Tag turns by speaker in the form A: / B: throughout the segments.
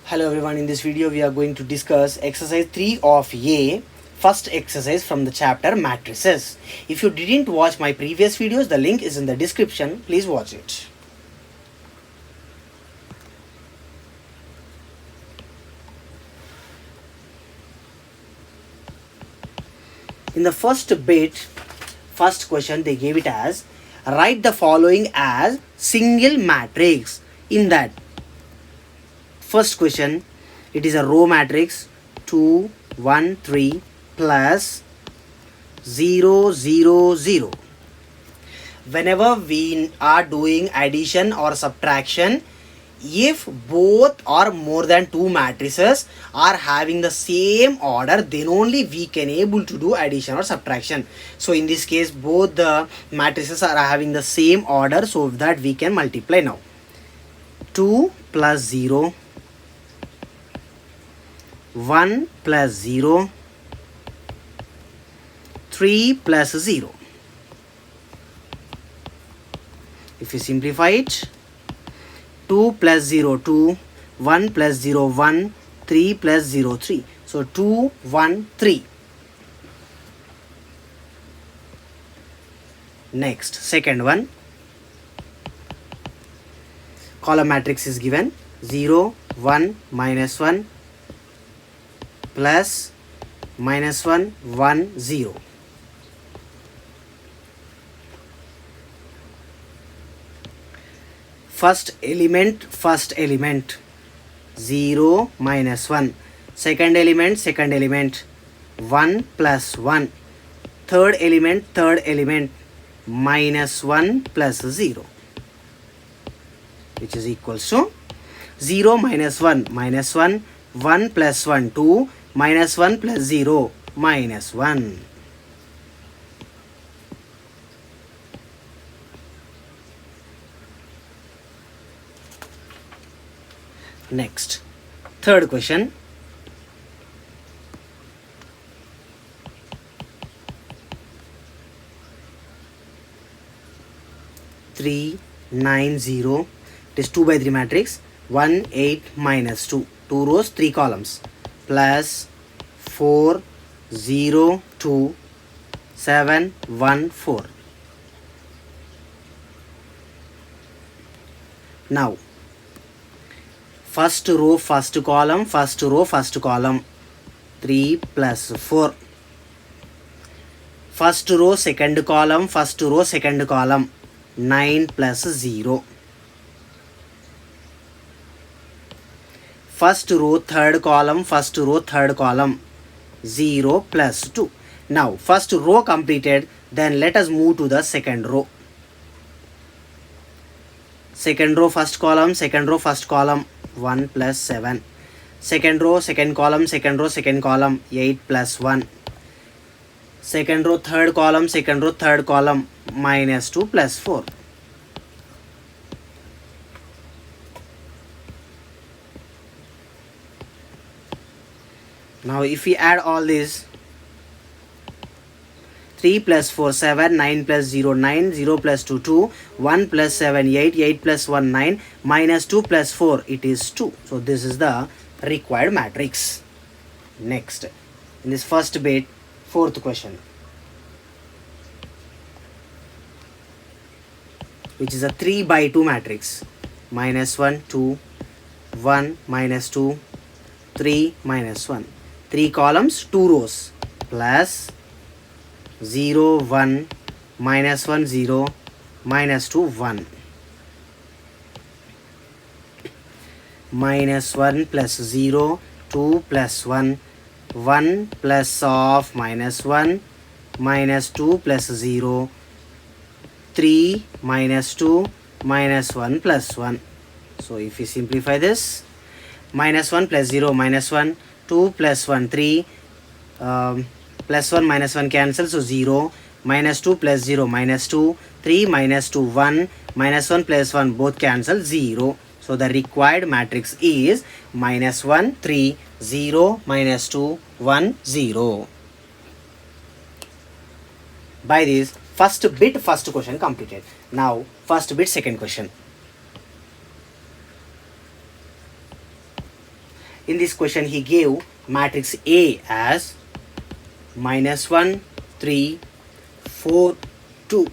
A: Hello everyone, in this video we are going to discuss exercise 3 of A, first exercise from the chapter matrices. If you didn't watch my previous videos, the link is in the description. Please watch it. In the first bit, first question they gave it as write the following as single matrix. In that first question, it is a row matrix 2 1 3 plus 0 0 0. Whenever we are doing addition or subtraction, if both or more than two matrices are having the same order, then only we can able to do addition or subtraction. So in this case both the matrices are having the same order, so that we can multiply now. 2 plus 0, 1 plus 0, 3 plus 0. If you simplify it, 2 plus 0 2, 1 plus 0 1, 3 plus 0 3. So 2 1 3. Next, second one, column matrix is given 0 1 minus 1 plus minus 1 1 0. First element 0 minus 1, second element 1 plus 1, third element minus 1 plus 0, which is equals to 0 minus 1 minus 1, 1 plus 1 2, minus 1 plus 0 minus 1. Next, third question, three 9 0. It is 2 by 3 matrix. 1 8 minus 2, 2 rows 3 columns, plus 4 0 2 7 1 4. Now first row first column, 3 plus 4. First row second column, 9 plus 0. First row third column, 0 plus 2. Now first row completed, then let us move to the second row. Second row first column, 1 plus 7. Second row second column, 8 plus 1. Second row third column, minus 2 plus 4. Now if we add all this, 3 plus 4 7, 9 plus 0 9, 0 plus 2 2, 1 plus 7 8, 8 plus 1 9, minus 2 plus 4, it is 2. So this is the required matrix. Next, in this first bit, fourth question, which is a 3 by 2 matrix. Minus 1 2, 1 minus 2, 3 minus 1. 3 columns 2 rows, plus 0 1, minus 1 0, minus 2 1. Minus 1 plus 0, 2 plus 1, 1 plus of minus 1, minus 2 plus 0, 3 minus 2, minus 1 plus 1. So if we simplify this, minus 1 plus 0 minus 1, 2 plus 1 3, plus 1 minus 1 cancel, so 0, minus 2 plus 0 minus 2, 3 minus 2 1, minus 1 plus 1 both cancel, 0. So the required matrix is minus 1 3 0, minus 2 1 0. By this first bit first question completed. Now first bit second question. In this question he gave matrix A as -1 3 4 2.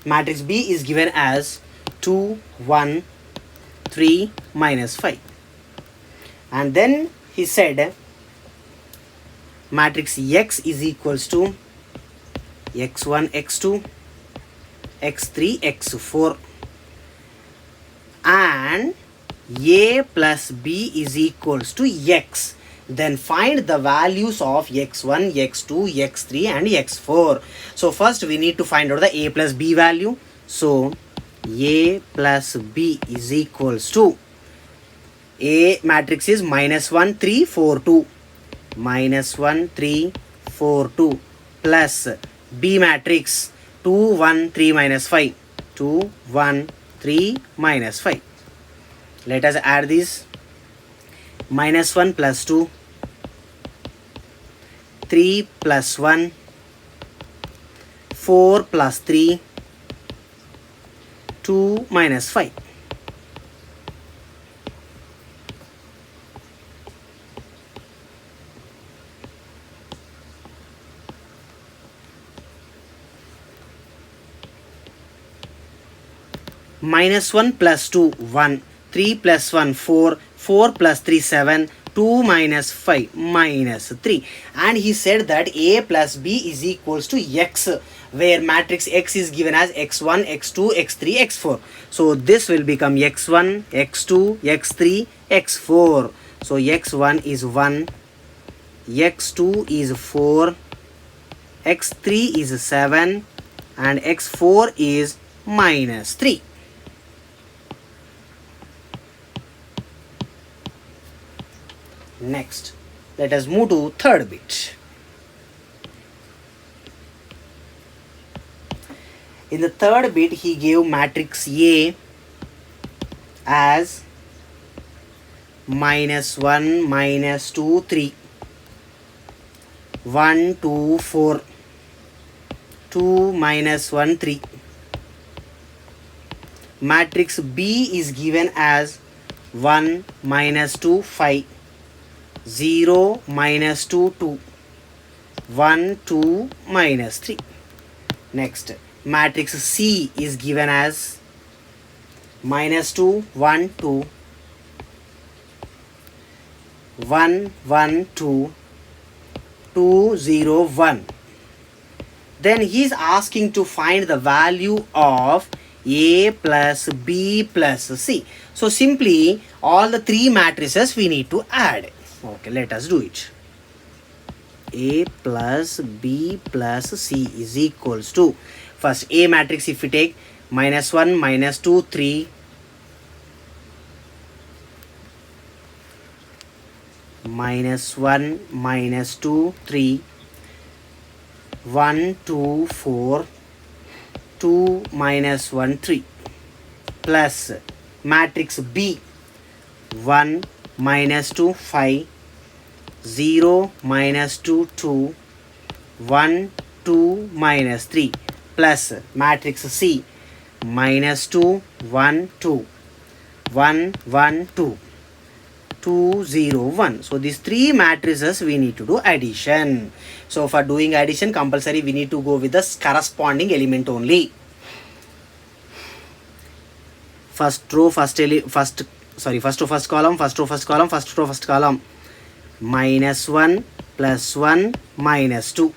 A: Matrix B is given as 2 1 3 -5. And then he said matrix X is equals to x1 x2 x3 x4 and A plus B is equals to X. Then find the values of x1, x2, x3 and x4. So first we need to find out the A plus B value. So A plus B is equals to, A matrix is -1 3 4 2, -1 3 4 2 plus B matrix 2 1 3 -5, 2 1 3 -5. Let us add this. -1 plus 2, 3 plus 1, 4 plus 3, 2 -5. -1 plus 2 1, 3 plus 1 4, 4 plus 3 7, 2 minus 5 minus 3. And he said that A plus B is equals to X, where matrix X is given as x1 x2 x3 x4. So this will become x1 x2 x3 x4. So x1 is 1, x2 is 4, x3 is 7 and x4 is -3. Next, let us move to third bit. In the third bit, he gave matrix A as -1 -2 3, 1 2 4, 2 -1 3. Matrix B is given as 1 -2 5, 0 -2 2, 1 2 -3. Next, matrix C is given as -2 1 2, 1 1 2, 2 0 1. Then he is asking to find the value of A plus B plus C. So simply all the three matrices we need to add. Okay, let us do it. A plus B plus C is equals to, first A matrix if we take -1 -2 3, -1 -2 3, 1 2 4, 2 -1 3 plus matrix B 1 -2 5, 0 -2 2, 1 2 -3 plus matrix C -2 1 2, 1 1 2, 2 0 1. So these three matrices we need to do addition. So for doing addition compulsory we need to go with the corresponding element only. First row first row first column, first row first column, first row first column. -1 plus 1 -2.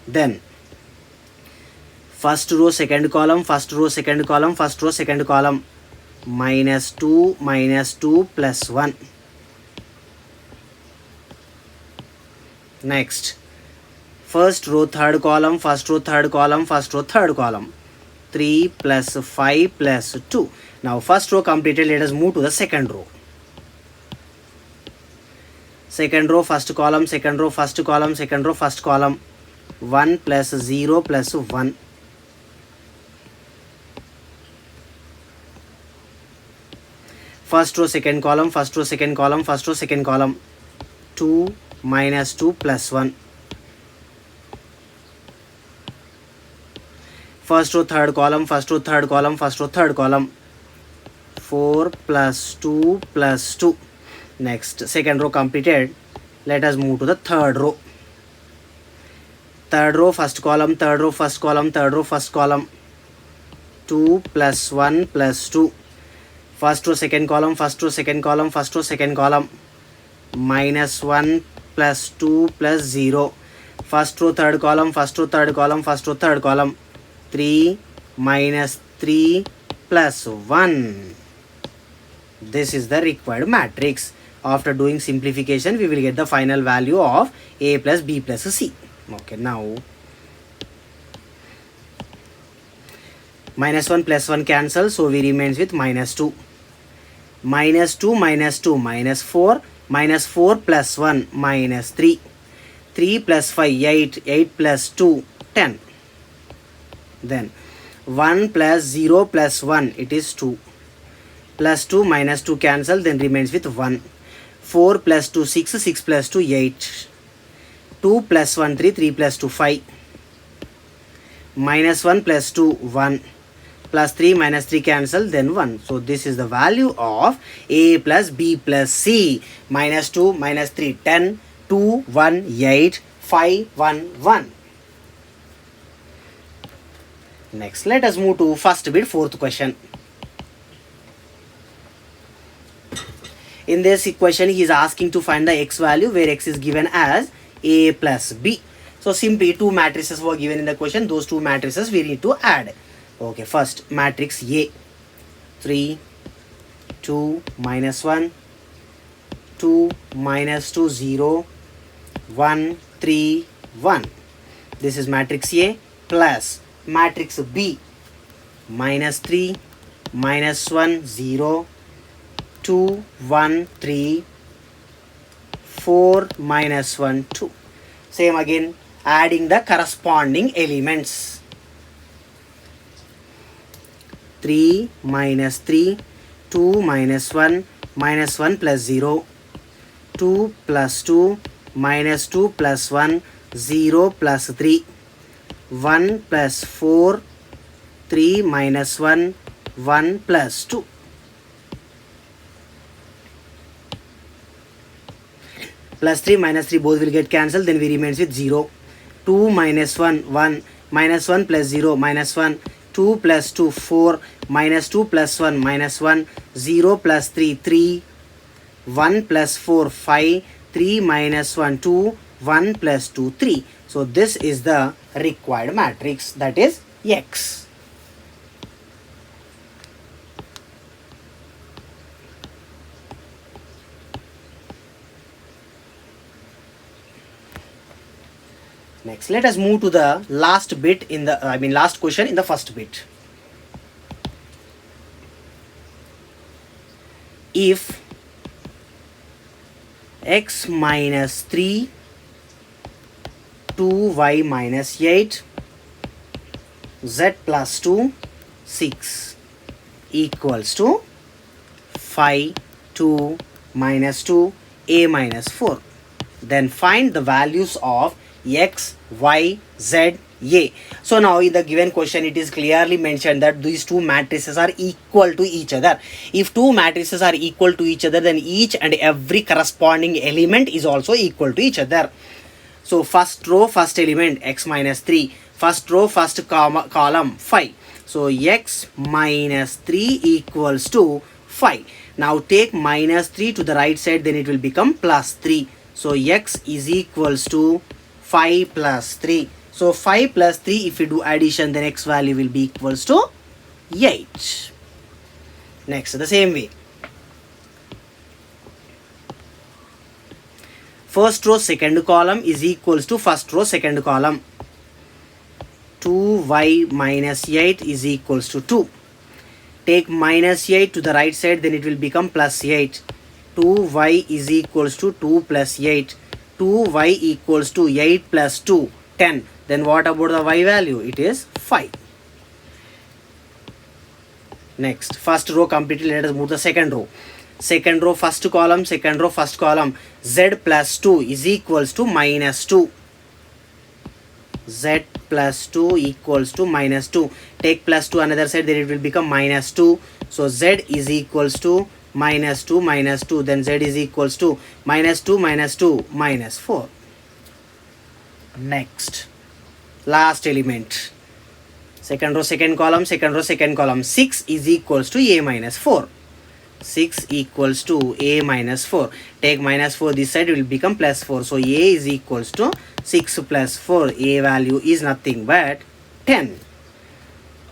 A: Then first row second column, first row second column, first row second column. -2 -2 plus 1. Next, first row third column, first row third column, first row third column. 3 plus 5 plus 2. Now first row completed, let us move to the second row. Second row first column, second row first column, second row first column. 1 plus 0 plus 1. First row second column, first row second column, first row second column. 2 -2 plus 1. first row third column, first row third column, first row third column. 4 plus 2 plus 2. Next, second row completed. Let us move to the third row. Third row first column, third row first column, third row first column. 2 plus 1 plus 2. First row second column, first row second column, first row second column. Minus 1 plus 2 plus 0. First row third column, first row third column, first row third column. 3 minus 3 plus 1. This is the required matrix. After doing simplification, we will get the final value of A plus B plus C. Okay, now minus 1 plus 1 cancel, so we remains with minus 2. Minus 2 minus 2 minus 4. Minus 4 plus 1 minus 3. 3 plus 5 8. 8 plus 2 10. Then 1 plus 0 plus 1, it is 2. Plus 2 minus 2 cancel, then remains with 1. 4 plus 2 6. 6 plus 2 8. 2 plus 1 3. 3 plus 2 5. Minus 1 plus 2 1. Plus 3 minus 3 cancel, then 1. So this is the value of A plus B plus C. Minus 2 minus 3 10. 2 1 8. 5 1 1. Next, let us move to first bit, fourth question. In this equation, he is asking to find the x value where x is given as A plus B. So simply two matrices were given in the question. Those two matrices we need to add. Okay, first matrix A. 3, 2, minus 1, 2, minus 2, 0, 1, 3, 1. This is matrix A plus matrix B. Minus 3, minus 1, 0, 2, 1, 3, 4, minus 1, 2. Same again, adding the corresponding elements. 3 minus 3, 2 minus 1, minus 1 plus 0, 2 plus 2, minus 2 plus 1, 0 plus 3, 1 plus 4, 3 minus 1, 1 plus 2. Plus 3 minus 3 both will get cancelled, then we remains with 0. 2 minus 1 1, minus 1 plus 0 minus 1, 2 plus 2 4, minus 2 plus 1 minus 1, 0 plus 3 3, 1 plus 4 5, 3 minus 1 2, 1 plus 2 3. So this is the required matrix, that is X. Next, let us move to the last bit in the last question in the first bit. If x minus 3, 2y minus 8, z plus 2, 6 equals to 5, 2 minus 2, a minus 4. Then find the values of x, y, z, a. So now in the given question it is clearly mentioned that these two matrices are equal to each other. If two matrices are equal to each other, then each and every corresponding element is also equal to each other. So first row first element x minus 3, first row first column 5. So x minus 3 equals to 5. Now take minus 3 to the right side, then it will become plus 3. So x is equals to 5 plus 3. So 5 plus 3, if you do addition, then x value will be equals to 8. Next, the same way. First row second column is equals to first row second column. 2y minus 8 is equals to 2. Take minus 8 to the right side, then it will become plus 8. 2y is equals to 2 plus 8. 2y equals to 8 plus 2, 10. Then what about the y value? It is 5. Next, first row completed. Let us move to the second row. Second row first column, second row first column. Z plus 2 is equals to minus 2. z plus 2 equals to minus 2. Take plus 2 another side, then it will become minus 2. So z is equals to minus 2 minus 2, then z is equals to minus 2 minus 2 minus 4. Next, last element, second row second column, second row second column. 6 is equals to a minus 4. 6 equals to a minus 4. Take minus 4 this side, it will become plus 4. So a is equals to 6 plus 4. A value is nothing but 10.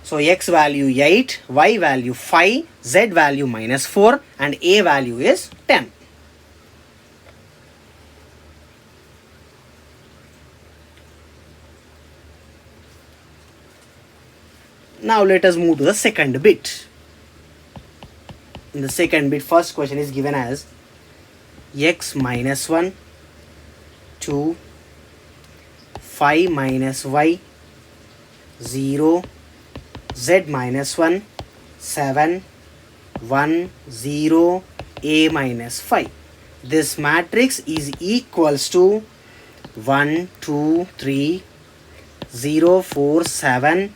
A: So x value 8, y value 5, z value minus 4, and a value is 10. Now let us move to the second bit. In the second bit, first question is given as x minus 1, 2, 5 minus y, 0, z minus 1, 7, 1, 0, a minus 5. This matrix is equals to 1, 2, 3, 0, 4, 7,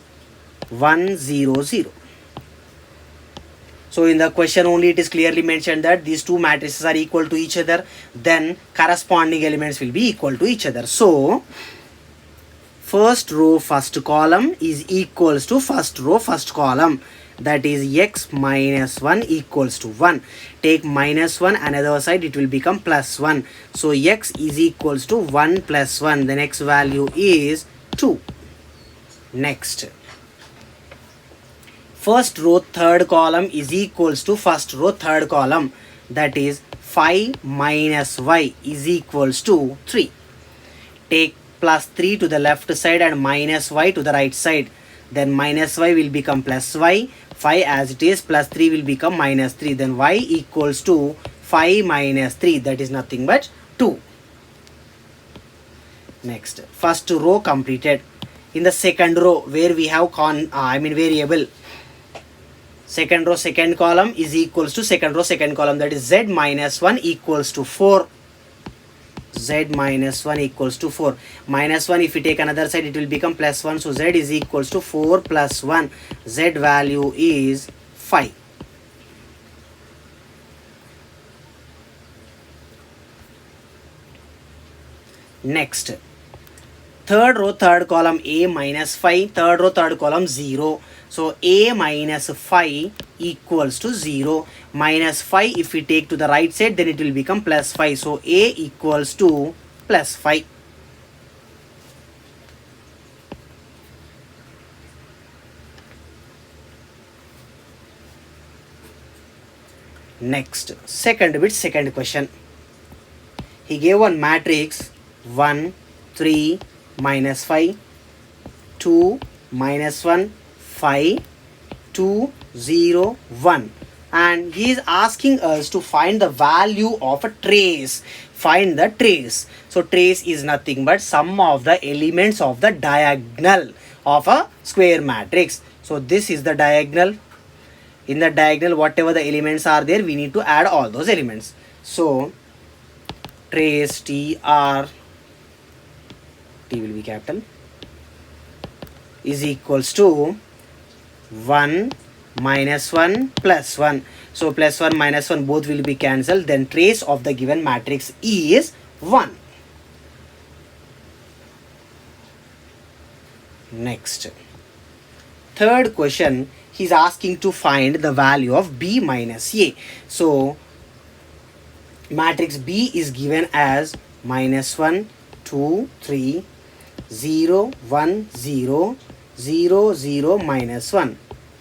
A: 1, 0, 0. So in the question only it is clearly mentioned that these two matrices are equal to each other, then corresponding elements will be equal to each other. So first row first column is equals to first row first column, that is x minus 1 equals to 1. Take minus 1 another side, it will become plus 1. So x is equals to 1 plus 1, then x value is 2. Next, first row third column is equals to first row third column, that is 5 minus y is equals to 3. Take plus 3 to the left side and minus y to the right side, then minus y will become plus y, 5 as it is, plus 3 will become minus 3, then y equals to 5 minus 3, that is nothing but 2. Next, first row completed. In the second row where we have variable, second row second column is equals to second row second column, that is z minus 1 equals to 4. Z minus 1 equals to 4. Minus 1, if you take another side, it will become plus 1. So z is equals to 4 plus 1. Z value is 5. Next, third row third column a minus 5, third row third column 0. So a minus 5 equals to 0. Minus 5, if we take to the right side, then it will become plus 5. So a equals to plus 5. Next, second bit, second question. He gave one matrix 1, 3, minus 5, 2, minus 1, 5, 2, 0, 1, and he is asking us to find the value of a trace. Find the trace. So trace is nothing but sum of the elements of the diagonal of a square matrix. So this is the diagonal. In the diagonal, whatever the elements are there, we need to add all those elements. So trace, T will be capital, is equals to 1 minus 1 plus 1. So plus 1 minus 1 both will be cancelled, then trace of the given matrix is 1. Next, third question, he is asking to find the value of b minus a. So matrix B is given as minus 1, 2, 3, 0, 1, 0, 0, 0, minus 1,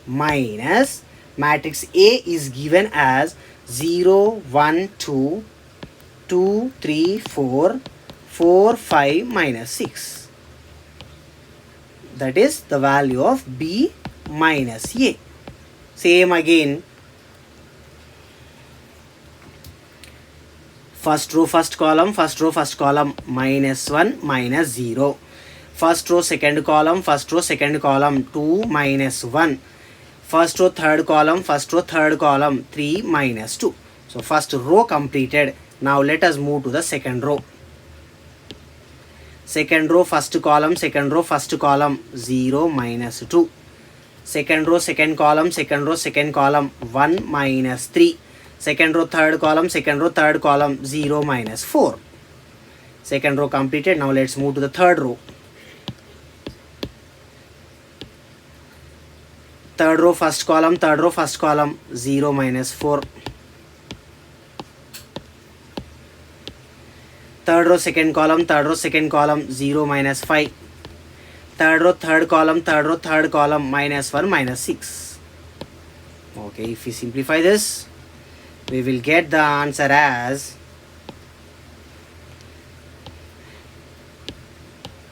A: minus matrix A is given as 0, 1, 2, 2, 3, 4, 4, 5, minus 6. That is the value of B minus A. Same again, first row first column, first row first column, minus 1 minus 0. First row second column, first row second column, 2 minus 1. First row third column, first row third column, 3 minus 2. So first row completed. Now let us move to the second row. second row first column, second row first column, 0 minus 2, second row second column, second row second column, 1 minus 3, second row third column, second row third column, 0 minus 4. Second row completed. Now let's move to the third row. Third row first column, third row first column, 0 minus 4. Third row second column, third row second column, 0 minus 5. Third row third column, third row third column, minus 1 minus 6. Okay, if we simplify this, we will get the answer as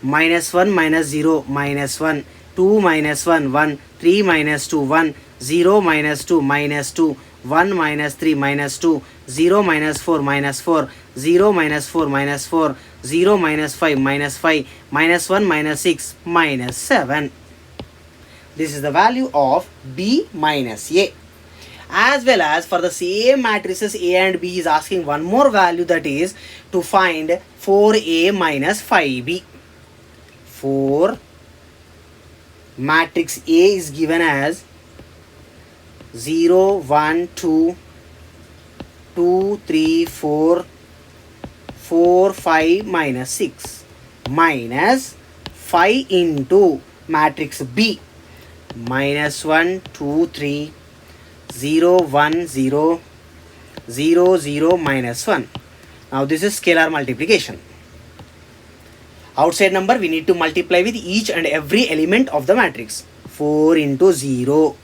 A: minus 1 minus 0 minus 1, 2 minus 1 1, 3 minus 2 1, 0 minus 2 minus 2, 1 minus 3 minus 2, 0 minus 4 minus 4, 0 minus 4 minus 4, 0 minus 5 minus 5, minus 1 minus 6 minus 7. This is the value of B minus A. As well as for the same matrices A and B is asking one more value, that is to find 4A minus 5B. For matrix A is given as 0, 1, 2, 2, 3, 4, 4, 5 minus 6 minus 5 into matrix B minus 1, 2, 3, 0, 1, 0, 0, 0 minus 1. Now this is scalar multiplication. Outside number we need to multiply with each and every element of the matrix. 4 into 0,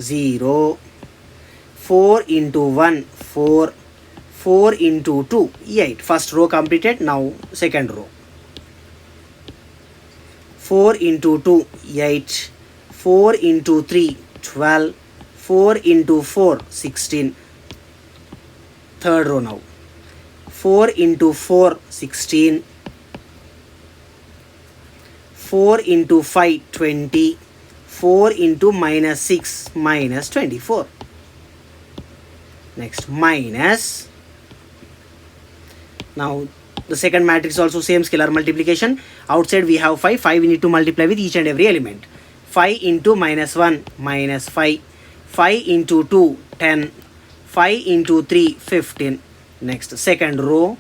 A: 0, 4 into 1, 4, 4 into 2, 8. First row completed. Now second row. 4 into 2, 8, 4 into 3, 12, 4 into 4, 16. Third row now. 4 into 4, 16. 4 into 5, 20. 4 into minus 6, minus 24. Next, minus. Now, the second matrix also same scalar multiplication. Outside we have 5. 5 we need to multiply with each and every element. 5 into minus 1, minus 5. 5 into 2, 10. 5 into 3, 15. Next, second row.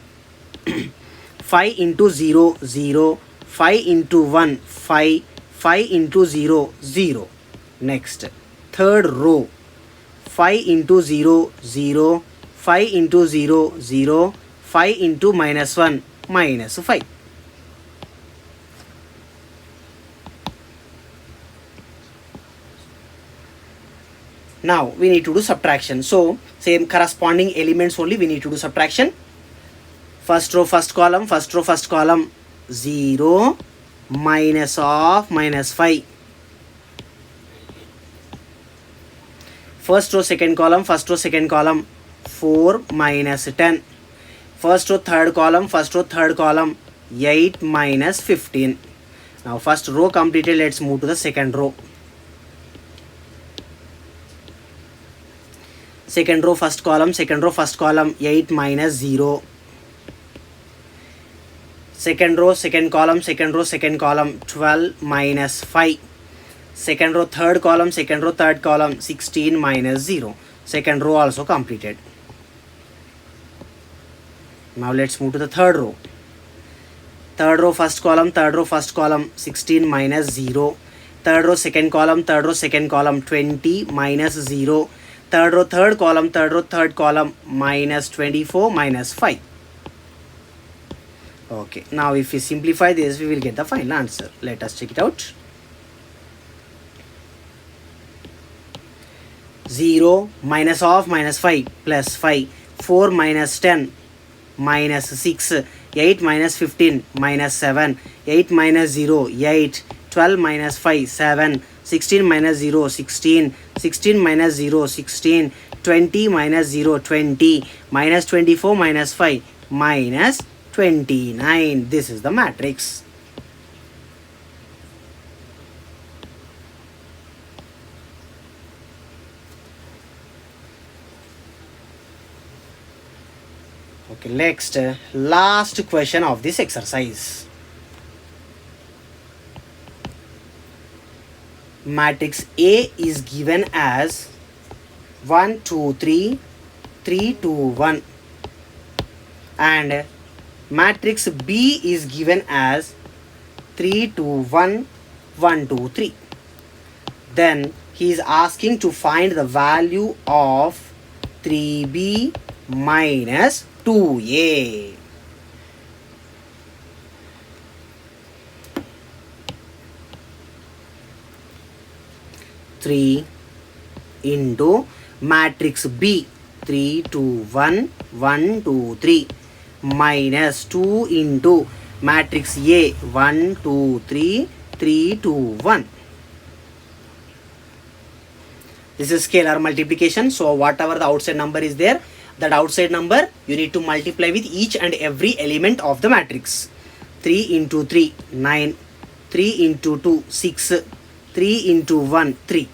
A: 5 into 0, 0. 5 into 1, 5, 5 into 0, 0. Next, third row, 5 into 0, 0, 5 into 0, 0, 5 into minus 1, minus 5. Now, we need to do subtraction. So, same corresponding elements only we need to do subtraction. First row, first column, first row, first column, 0 minus of minus 5. First row second column, first row second column, 4 minus 10. First row third column, first row third column, 8 minus 15. Now first row completed. Let's move to the second row. Second row first column, second row first column, 8 minus 0. Second row second column, second row second column, 12 minus 5. Second row third column, second row third column, 16 minus 0. Second row also completed. Now let's move to the third row. Third row first column, third row first column, 16 minus 0. Third row second column, third row second column, 20 minus 0. Third row third column, third row third column, minus 24 minus 5. Okay, now if we simplify this, we will get the final answer. Let us check it out. 0 minus of minus 5 plus 5. 4 minus 10 minus 6. 8 minus 15 minus 7. 8 minus 0, 8. 12 minus 5, 7. 16 minus 0, 16. 16 minus 0, 16. 20 minus 0, 20. Minus 24 minus 5, minus 29. This is the matrix. Okay, next, last question of this exercise. matrix A is given as 1 2 3 3 2 1 and matrix B is given as 3 2 1 1 2 3. Then he is asking to find the value of 3B minus 2A. Three into matrix B 3 2 1 1 2 3 minus 2 into matrix A 1 2 3 3 2 1. This is scalar multiplication. So whatever the outside number is there, that outside number you need to multiply with each and every element of the matrix. 3 into 3 9, 3 into 2 6, 3 into 1 3.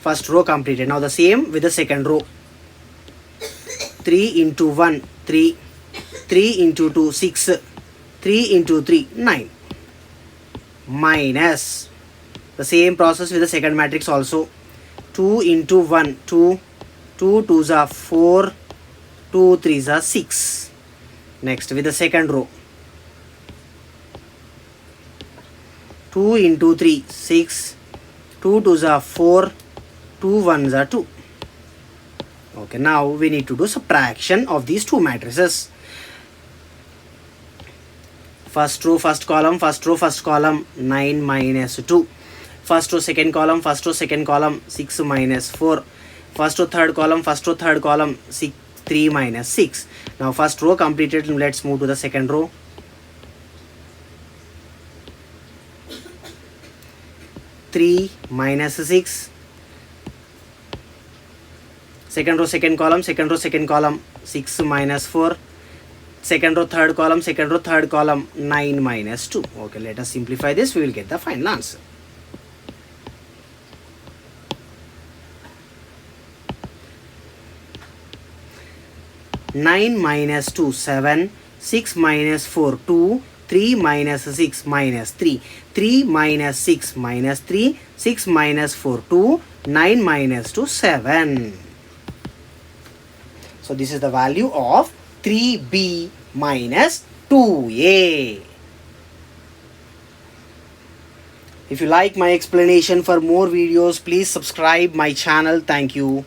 A: First row completed. Now the same with the second row. 3 into 1 3, 3 into 2 6, 3 into 3 9, minus the same process with the second matrix also. 2 into 1 2, 2 2s are 4, 2 3s are 6. Next with the second row. 2 into 3 6, 2 2s are 4, 2 1s are 2. Okay, now we need to do subtraction of these two matrices. First row, first column, first row, first column, 9 minus 2. First row, second column, first row, second column, 6 minus 4. First row, third column, first row, third column, 3 minus 6. Now first row completed, let's move to the second row. 3 minus 6. Second row, second column, second row, second column, 6 minus 4. Second row, third column, second row, third column, 9 minus 2. Okay, let us simplify this. We will get the final answer. 9 minus 2 7, 6 minus 4 2, 3 minus 6 minus 3, 3 minus 6 minus 3, 6 minus 4 2, 9 minus 2 7. So this is the value of 3B minus 2A. If you like my explanation, for more videos please subscribe my channel. Thank you.